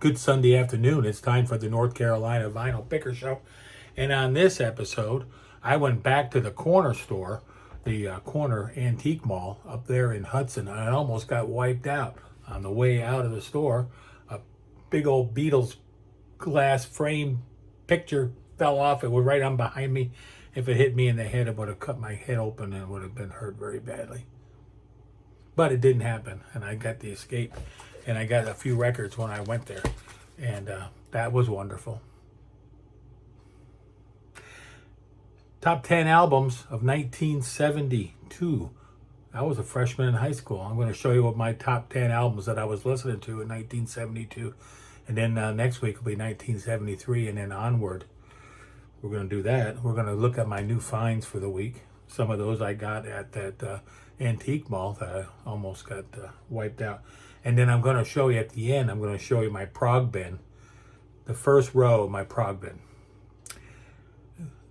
Good Sunday afternoon. It's time for the North Carolina Vinyl Picker Show. And on this episode, I went back to the corner store, the corner antique mall up there in Hudson. I almost got wiped out on the way out of the store. A big old Beatles glass frame picture fell off. It was right on behind me. If it hit me in the head, it would have cut my head open and would have been hurt very badly. But it didn't happen, and I got the escape. And I got a few records when I went there, and that was wonderful. Top 10 albums of 1972. I was a freshman in high school. I'm going to show you what my top 10 albums that I was listening to in 1972. And then next week will be 1973, and then onward. We're going to do that. We're going to look at my new finds for the week. Some of those I got at that antique mall that I almost got wiped out. And then I'm going to show you at the end, I'm going to show you my Prog bin. The first row of my Prog bin.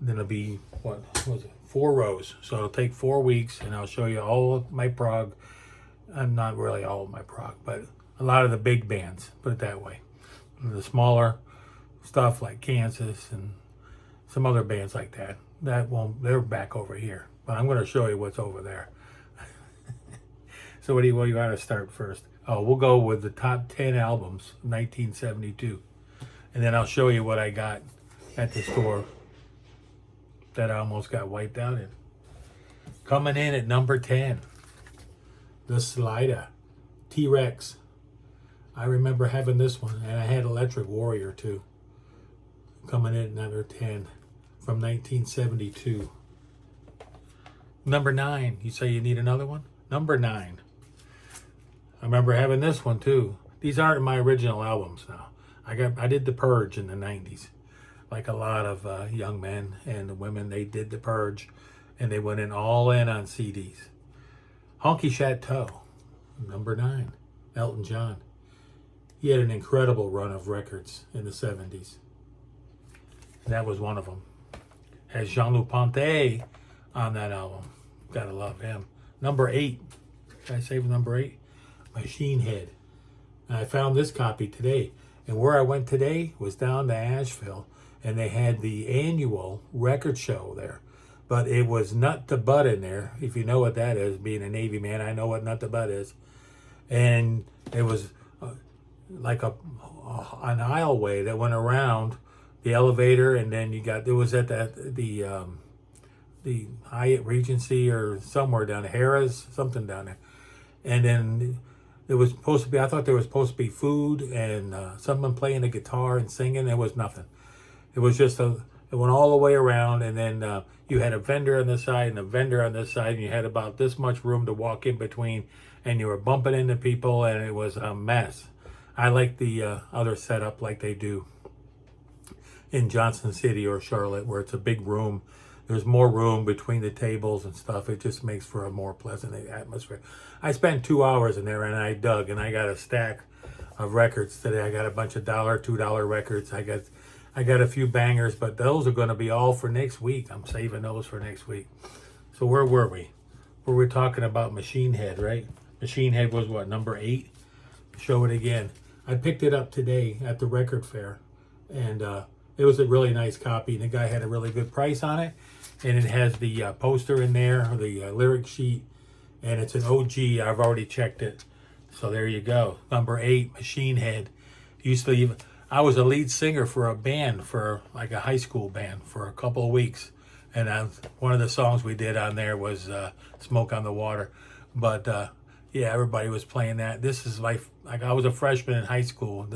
Then it'll be, what was it? 4 rows. So it'll take 4 weeks, and I'll show you all of my Prog. Not really all of my Prog, but a lot of the big bands, put it that way. The smaller stuff like Kansas and some other bands like that. They're back over here. But I'm going to show you what's over there. So what do you want to start first? Oh, we'll go with the top 10 albums, 1972. And then I'll show you what I got at the store that I almost got wiped out in. Coming in at number 10, the Slider, T-Rex. I remember having this one, and I had Electric Warrior too. Coming in at number 10 from 1972. Number 9, you say you need another one? Number 9. I remember having this one too. These aren't my original albums now. I did The Purge in the 90s. Like a lot of young men and women, they did The Purge, and they went all in on CDs. Honky Chateau, number 9, Elton John. He had an incredible run of records in the 70s. And that was one of them. Has Jean-Luc Ponty on that album. Gotta love him. Number 8. Did I save number 8? Machine Head. And I found this copy today. And where I went today was down to Asheville, and they had the annual record show there. But it was Nut to Butt in there. If you know what that is, being a Navy man, I know what Nut to Butt is. And it was like an aisleway that went around the elevator, and then it was at the Hyatt Regency or somewhere down there, Harrah's, something down there. And then it was supposed to be, I thought there was supposed to be food and someone playing the guitar and singing. There was nothing. It was just it went all the way around, and then you had a vendor on this side and a vendor on this side, and you had about this much room to walk in between, and you were bumping into people, and it was a mess. I like the other setup like they do in Johnson City or Charlotte, where it's a big room. There's more room between the tables and stuff. It just makes for a more pleasant atmosphere. I spent 2 hours in there, and I dug, and I got a stack of records today. I got a bunch of $1, $2 records. I got a few bangers, but those are going to be all for next week. I'm saving those for next week. So where were we? We were talking about Machine Head, right? Machine Head was what, number 8? Show it again. I picked it up today at the record fair, and it was a really nice copy, and the guy had a really good price on it. And it has the poster in there, the lyric sheet, and it's an OG. I've already checked it. So there you go. Number 8, Machine Head. I was a lead singer for a band, for like a high school band, for a couple of weeks. And one of the songs we did on there was Smoke on the Water. But yeah, everybody was playing that. This is like I was a freshman in high school.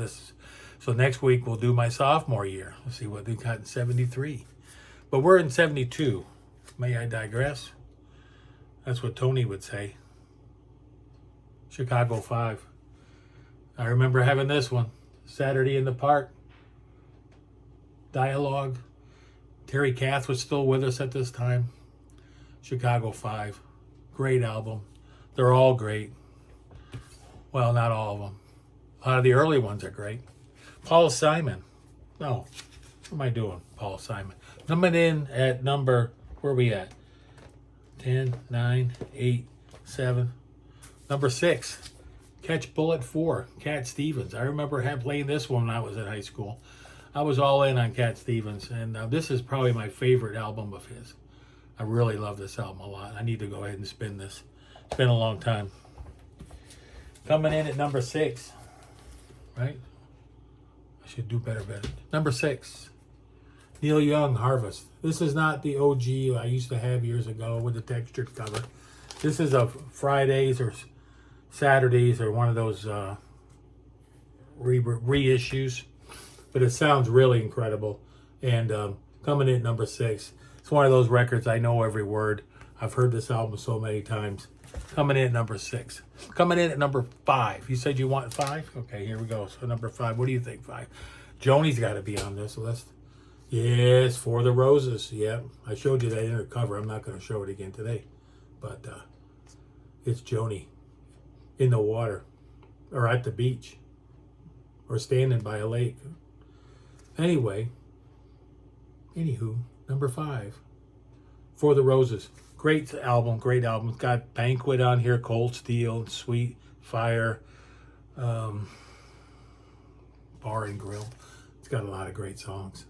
So next week we'll do my sophomore year. Let's see what they got in 73. But we're in 72. May I digress? That's what Tony would say. Chicago 5. I remember having this one. Saturday in the Park. Dialogue. Terry Kath was still with us at this time. Chicago 5. Great album. They're all great. Well, not all of them. A lot of the early ones are great. Paul Simon. No. What am I doing? Paul Simon. Coming in at number, where are we at? 10, 9, 8, 7. Number 6. Catch Bullet 4, Cat Stevens. I remember playing this one when I was in high school. I was all in on Cat Stevens, and this is probably my favorite album of his. I really love this album a lot. I need to go ahead and spin this. It's been a long time. Coming in at number 6, right? I should do better. Number 6, Neil Young, Harvest. This is not the OG I used to have years ago with the textured cover. This is a Fridays or Saturdays or one of those reissues. But it sounds really incredible. And coming in at number 6, it's one of those records I know every word. I've heard this album so many times. Coming in at number 6. Coming in at number 5. You said you want 5? Okay, here we go. So number 5. What do you think, 5? Joni's got to be on this list. Yes, For the Roses. Yep. I showed you that in the cover. I'm not going to show it again today. But it's Joni in the water or at the beach or standing by a lake. Anyway, number 5, For the Roses. Great album, great album. It's got Banquet on here, Cold Steel, Sweet Fire, Bar and Grill. It's got a lot of great songs.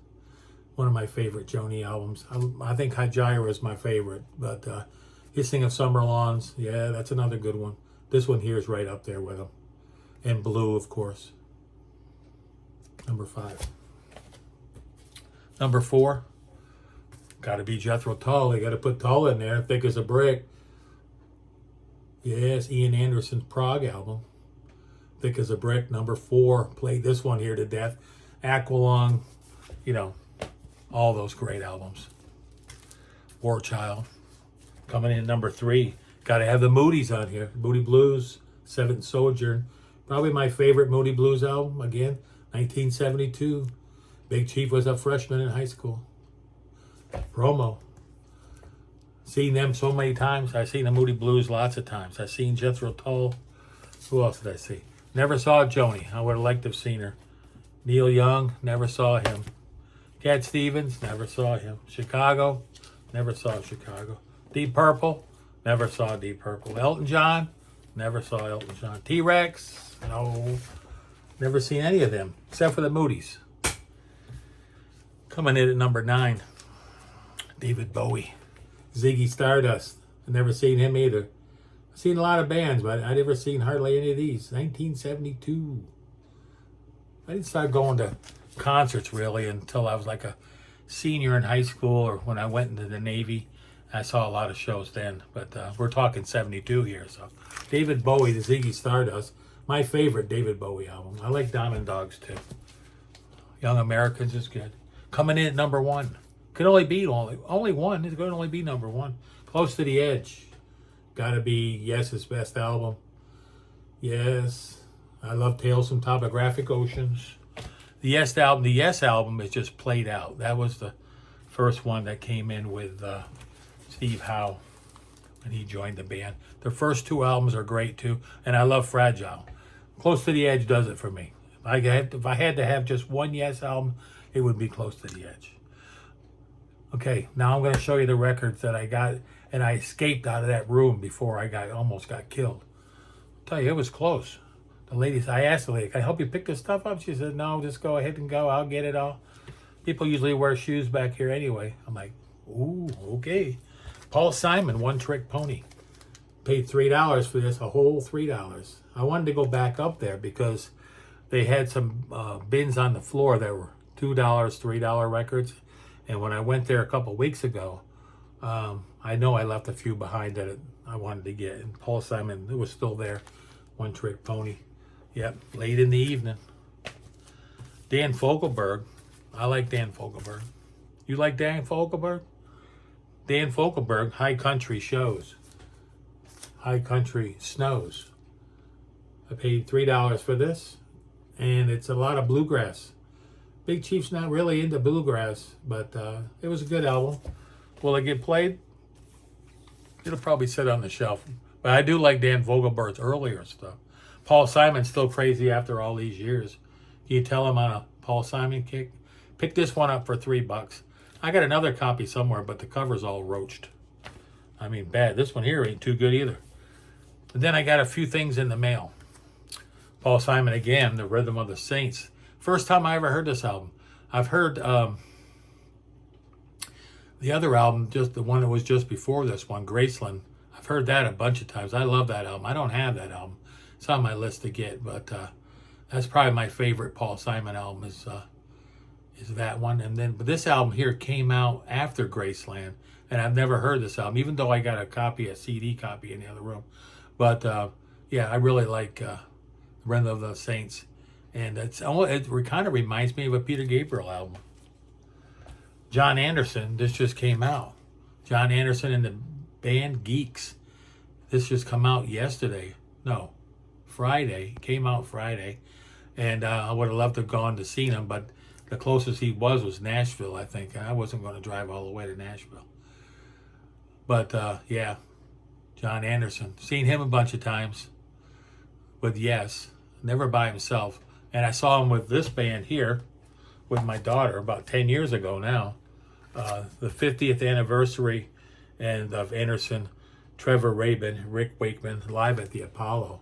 One of my favorite Joni albums. I think Hajira is my favorite, but Hissing of Summer Lawns, yeah, that's another good one. This one here is right up there with them. And Blue, of course. Number 5. Number 4, got to be Jethro Tull. They got to put Tull in there, Thick as a Brick. Yes, Ian Anderson's Prog album. Thick as a Brick, number 4. Played this one here to death. Aqualung, you know, all those great albums. War Child. Coming in number 3, got to have the Moody's on here. Moody Blues, Seventh Sojourn. Probably my favorite Moody Blues album, again, 1972. Big Chief was a freshman in high school. Promo. Seen them so many times. I've seen the Moody Blues lots of times. I've seen Jethro Tull. Who else did I see? Never saw Joni. I would have liked to have seen her. Neil Young, never saw him. Cat Stevens, never saw him. Chicago, never saw Chicago. Deep Purple, never saw Deep Purple. Elton John, never saw Elton John. T-Rex, no. Never seen any of them, except for the Moody's. Coming in at number 9, David Bowie. Ziggy Stardust. I've never seen him either. I've seen a lot of bands, but I've never seen hardly any of these. 1972. I didn't start going to concerts, really, until I was like a senior in high school or when I went into the Navy. I saw a lot of shows then, but we're talking 72 here. So David Bowie, the Ziggy Stardust. My favorite David Bowie album. I like Diamond Dogs, too. Young Americans is good. Coming in at number 1. Could only be only one. It's going to only be number 1. Close to the Edge. Got to be Yes's best album. Yes. I love Tales from Topographic Oceans. The Yes album is just played out. That was the first one that came in with Steve Howe when he joined the band. The first 2 albums are great, too. And I love Fragile. Close to the Edge does it for me. If I had to have just one Yes album, it would be Close to the Edge. Okay, now I'm going to show you the records that I got, and I escaped out of that room before I almost got killed. I'll tell you, it was close. I asked the lady, can I help you pick this stuff up? She said, no, just go ahead and go. I'll get it all. People usually wear shoes back here anyway. I'm like, ooh, okay. Paul Simon, One Trick Pony. Paid $3 for this, a whole $3. I wanted to go back up there because they had some bins on the floor that were $2, $3 records. And when I went there a couple weeks ago, I know I left a few behind that I wanted to get. And Paul Simon, it was still there. One Trick Pony. Yep, late in the evening. Dan Fogelberg. I like Dan Fogelberg. You like Dan Fogelberg? Dan Fogelberg, High Country Shows. High Country Snows. I paid $3 for this, and it's a lot of bluegrass. Big Chief's not really into bluegrass, but it was a good album. Will it get played? It'll probably sit on the shelf. But I do like Dan Fogelberg's earlier stuff. Paul Simon's still crazy after all these years. Can you tell him on a Paul Simon kick? Pick this one up for $3. I got another copy somewhere, but the cover's all roached. I mean, bad. This one here ain't too good either. And then I got a few things in the mail. Paul Simon again, The Rhythm of the Saints. First time I ever heard this album. I've heard the other album, just the one that was just before this one, Graceland. I've heard that a bunch of times. I love that album. I don't have that album. It's on my list to get, but that's probably my favorite Paul Simon album is that one. And then, but this album here came out after Graceland, and I've never heard this album, even though I got a CD copy in the other room. But yeah, I really like Rhythm of the Saints, and it kind of reminds me of a Peter Gabriel album. John Anderson, this just came out. John Anderson and the band Geeks. This just come out yesterday. No, Friday. Came out Friday. And I would have loved to have gone to see him, but the closest he was Nashville, I think. And I wasn't going to drive all the way to Nashville. But yeah, John Anderson. Seen him a bunch of times with Yes. Never by himself. And I saw him with this band here with my daughter about 10 years ago now. The 50th anniversary and of Anderson, Trevor Rabin, Rick Wakeman, live at the Apollo.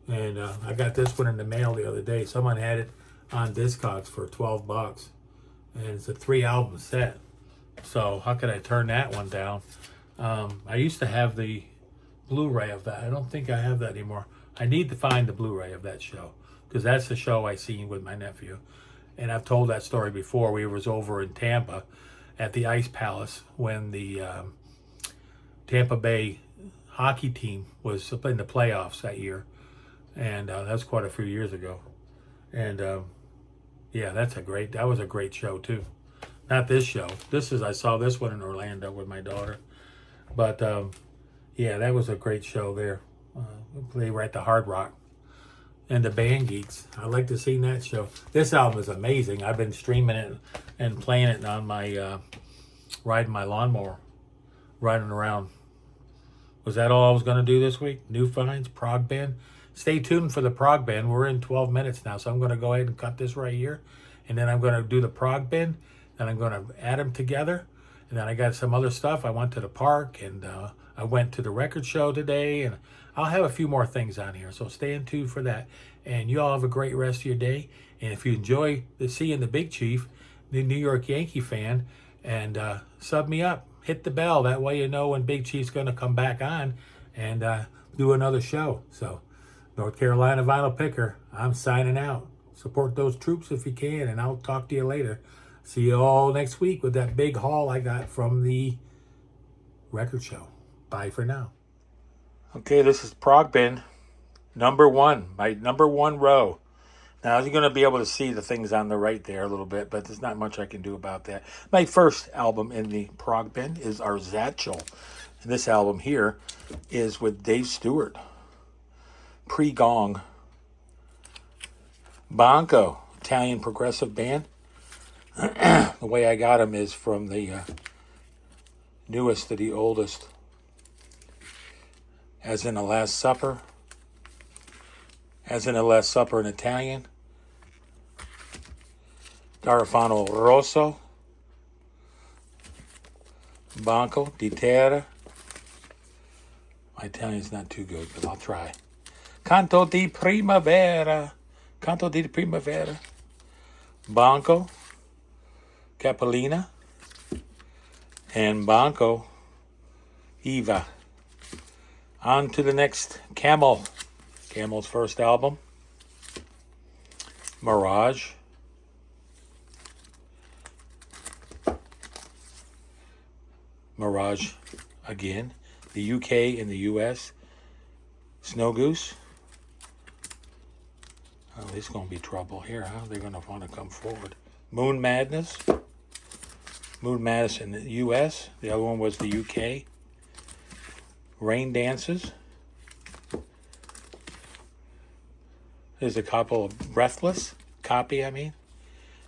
And I got this one in the mail the other day. Someone had it on Discogs for $12. And it's a 3-album set. So how could I turn that one down? I used to have the Blu-ray of that. I don't think I have that anymore. I need to find the Blu-ray of that show, because that's the show I seen with my nephew. And I've told that story before. We was over in Tampa at the Ice Palace when the Tampa Bay hockey team was in the playoffs that year. And that was quite a few years ago. And yeah, that was a great show too. Not this show. I saw this one in Orlando with my daughter. But yeah, that was a great show there. They were at the Hard Rock. And the band Geeks. I like to see that show. This album is amazing. I've been streaming it and playing it on my riding my lawnmower, riding around. Was that all I was going to do this week? New finds, Prog band. Stay tuned for the Prog band. We're in 12 minutes now, so I'm going to go ahead and cut this right here, and then I'm going to do the Prog band, and I'm going to add them together, and then I got some other stuff. I went to the park, and I went to the record show today, and I'll have a few more things on here, so stay in tune for that. And you all have a great rest of your day. And if you enjoy seeing the Big Chief, the New York Yankee fan, and sub me up, hit the bell. That way you know when Big Chief's going to come back on and do another show. So, North Carolina Vinyl Picker, I'm signing out. Support those troops if you can, and I'll talk to you later. See you all next week with that big haul I got from the record show. Bye for now. Okay, this is Prog Bin, number 1, my number 1 row. Now, you're going to be able to see the things on the right there a little bit, but there's not much I can do about that. My first album in the Prog Bin is Arzachel. And this album here is with Dave Stewart. Pre-Gong. Banco, Italian progressive band. The way I got them is from the newest to the oldest. As in the Last Supper. As in the Last Supper in Italian. Garofano Rosso. Banco di Terra. My Italian's not too good, but I'll try. Canto di Primavera. Canto di Primavera. Banco. Capellina. And Banco. Eva. On to the next, Camel. Camel's first album. Mirage. Mirage again. The UK and the US. Snow Goose. Oh, this is going to be trouble here, huh? They're going to want to come forward. Moon Madness. Moon Madness in the US. The other one was the UK. Rain Dances. There's a couple of Breathless.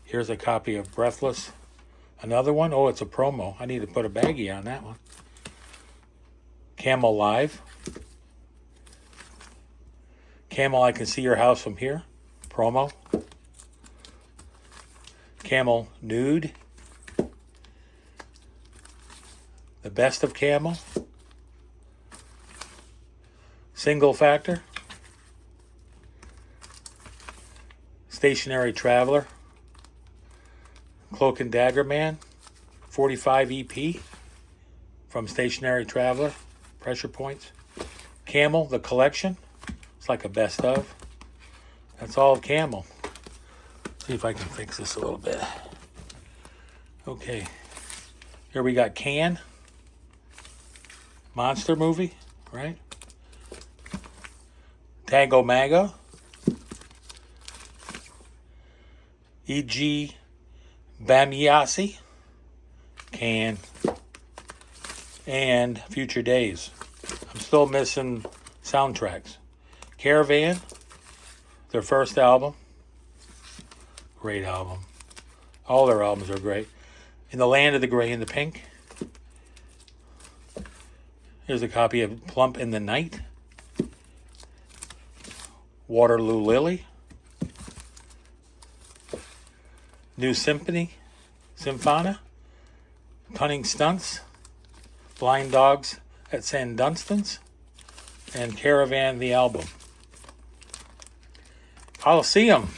Here's a copy of Breathless. Another one. Oh, it's a promo. I need to put a baggie on that one. Camel Live. Camel, I Can See Your House From Here. Promo. Camel Nude. The Best of Camel. Single Factor. Stationary Traveler, Cloak and Dagger Man, 45 EP from Stationary Traveler, Pressure Points. Camel, The Collection, it's like a best of. That's all Camel. See if I can fix this a little bit. Okay, here we got Can, monster movie, right? Tango Mago, E.G. Bamiasi, Can, and Future Days. I'm still missing soundtracks. Caravan, their first album, great album. All their albums are great. In the Land of the Gray and the Pink. Here's a copy of Plump in the Night. Waterloo Lily. New Symphona. Cunning Stunts. Blind Dogs at St. Dunstan's. And Caravan the album. Coliseum,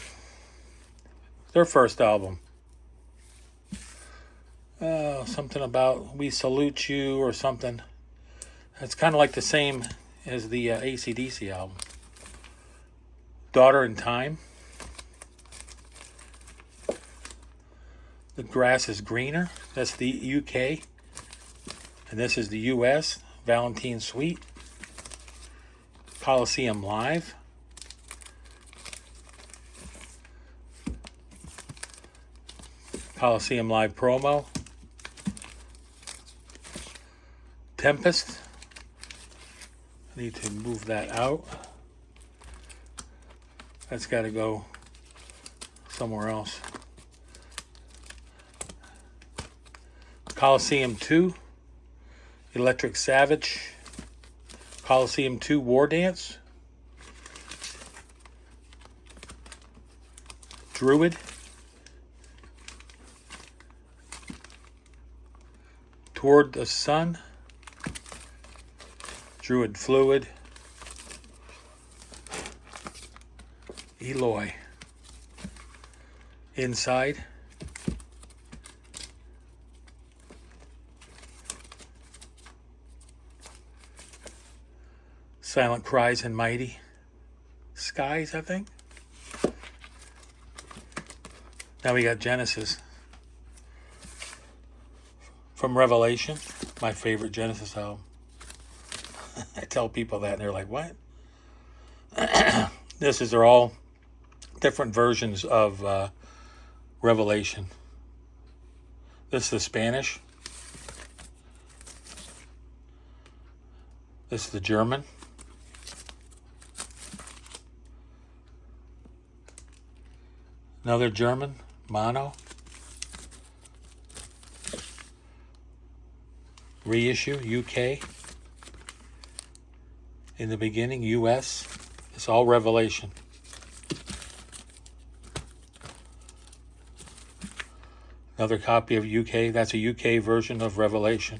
their first album. Something about We Salute You or something. It's kind of like the same as the AC/DC album. Daughter in Time. The Grass is Greener. That's the UK. And this is the US. Valentine Suite. Coliseum Live. Coliseum Live promo. Tempest. I need to move that out. That's got to go somewhere else. Coliseum 2. Electric Savage. Coliseum 2 War Dance. Druid. Toward the Sun. Druid Fluid. Eloy. Inside. Silent Cries and Mighty Skies, I think. Now we got Genesis. From Revelation, my favorite Genesis album. I tell people that and they're like, what? They're all different versions of Revelation. This is the Spanish. This is the German. Another German, mono. Reissue, UK. In the beginning, US. It's all Revelation. Another copy of UK. That's a UK version of Revelation.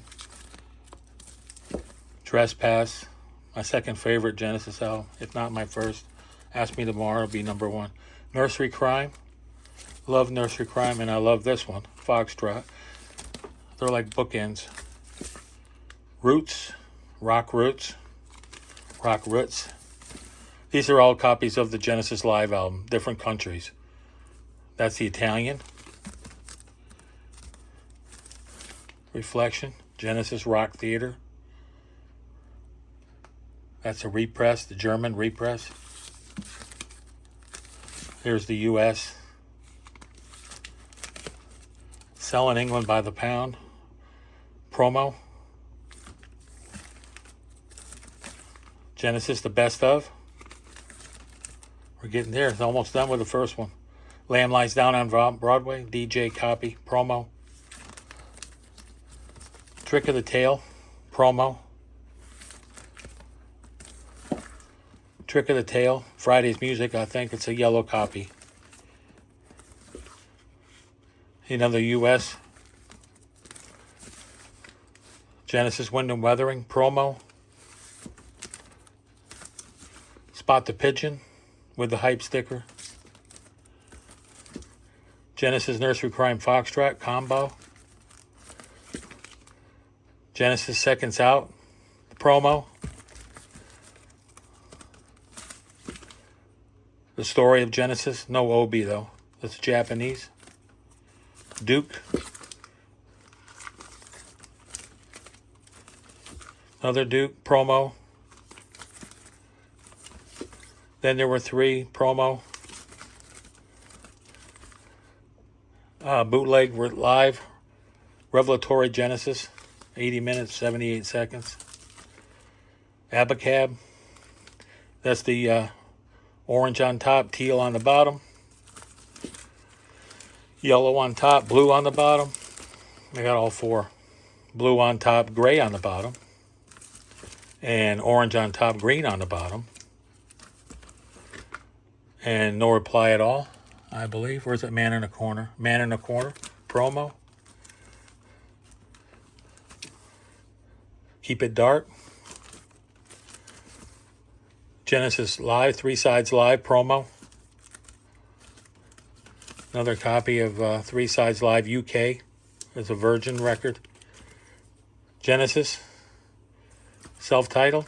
Trespass. My second favorite Genesis album, if not my first. Ask Me Tomorrow will be number one. Nursery Crime. Love Nursery Crime, and I love this one. Foxtrot. They're like bookends. Roots. Rock Roots. Rock Roots. These are all copies of the Genesis Live album, different countries. That's the Italian. Reflection, Genesis Rock Theater. That's a repress, the German repress. Here's the US. Selling England by the pound. Promo. Genesis, the best of. We're getting there. It's almost done with the first one. Lamb Lies Down on Broadway. DJ copy. Promo. Trick of the Tail. Promo. Trick of the Tail. Friday's Music. I think it's a yellow copy. Another US. Genesis Wind and Weathering. Promo. Spot the Pigeon with the hype sticker. Genesis Nursery Crime Foxtrot combo. Genesis Seconds Out promo. The Story of Genesis. No Obi though. That's Japanese. Duke. Another Duke promo. Then there were 3 promo. Bootleg live. Revelatory Genesis. 80 minutes, 78 seconds. Abacab. That's the orange on top, teal on the bottom. Yellow on top, blue on the bottom. I got all 4. Blue on top, gray on the bottom. And orange on top, green on the bottom. And no reply at all, I believe. Where's that Man in the Corner? Man in the Corner promo. Keep It Dark. Genesis Live, 3 Sides Live promo. Another copy of 3 Sides Live UK. It's a Virgin record. Genesis. Self-titled.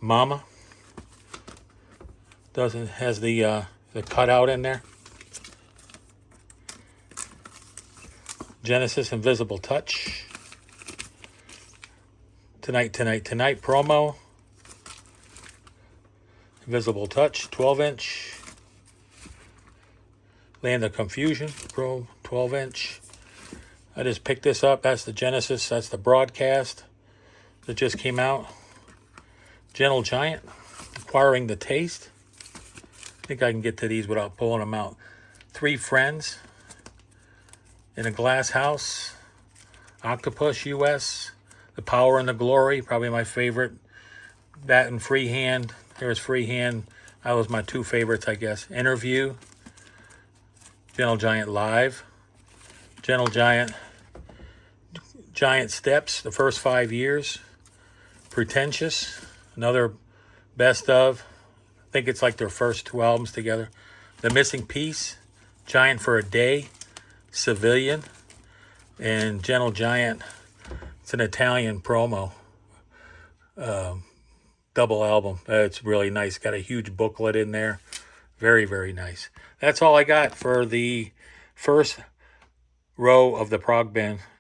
Mama. Has the cutout in there. Genesis Invisible Touch. Tonight promo. Invisible Touch, 12-inch. Land of Confusion Pro, 12-inch. I just picked this up. That's the Genesis. That's the broadcast that just came out. Gentle Giant, Acquiring the Taste. I think I can get to these without pulling them out. 3 Friends. In a Glass House. Octopus US. The Power and the Glory, probably my favorite. That and Freehand. Here's Freehand. That was my 2 favorites, I guess. Interview. Gentle Giant Live. Gentle Giant. Giant Steps, the first 5 years. Pretentious. Another best of. I think it's like their first 2 albums together. The Missing Piece. Giant for a Day. Civilian. And Gentle Giant. It's an Italian promo. Double album. It's really nice. Got a huge booklet in there. Very, very nice. That's all I got for the first row of the Prog bin.